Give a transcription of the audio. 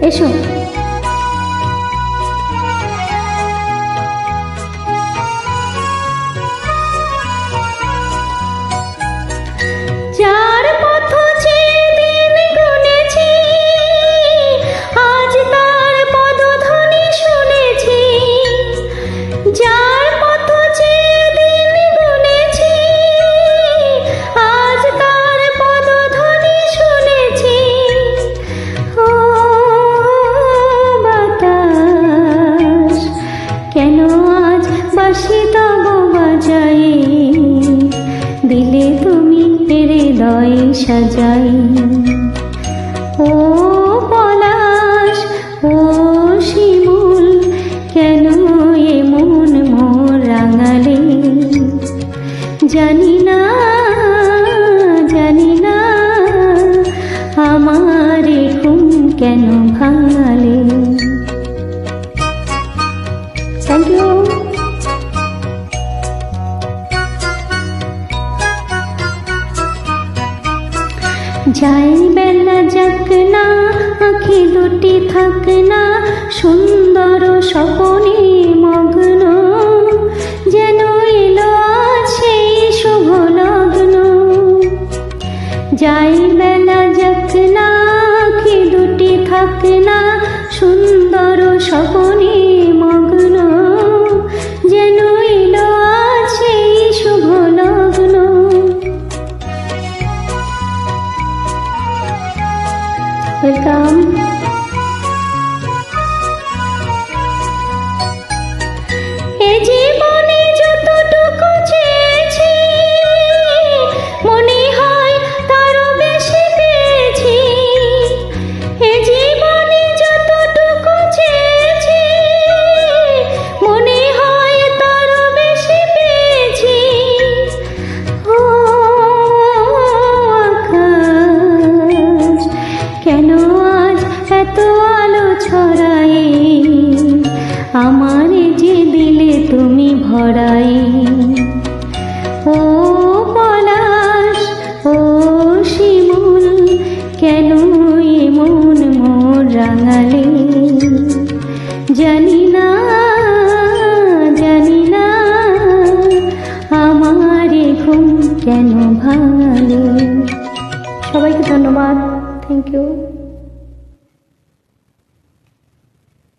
এসো। যার পথ চেয়ে দিন গুনেছি, আজ তার পদধ্বনি শুনেছি। যার পথ চেয়ে দিন গুনেছি, আজ তার পদধ্বনি শুনেছি। ও বাতাস, কেন আজ বাঁশি তব বাজাই, দিলে তুমি হৃদয় সাজাই। ও পলাশ, ও শিমুল, কেন এমন মোর রাঙালে? জানি না, জানি না, আমার ঘুম কেন ভাঙালে? Thank you. যাই বেলা যাক না, আঁখি দুটি থাক না, সুন্দর স্বপনে মগ্ন, যেন এলো সেই শুভ লগ্ন। যাই বেলা যাক না, আঁখি দুটি থাক না, সুন্দর স্বপনে মগ্ন, যেন এলো সেই শুভ লগ্ন। ওয়েলকাম। এ জীবনে যতটুকু চেয়েছি, মনে হয় তারও বেশি পেয়েছি। এ জীবনে যতটুকু চেয়েছি, মনে হয় তারও বেশি পেয়েছি। ও আকাশ, কেন আজ এত আলো ছড়াই, আমার যে দিলে তুমি ভরাই। ও পলাশ, ও শিমুল, কেন এমন মোর রাঙালে? জানি না, জানি না, আমার ঘুম কেন ভাঙালে? সবাইকে ধন্যবাদ। Thank you.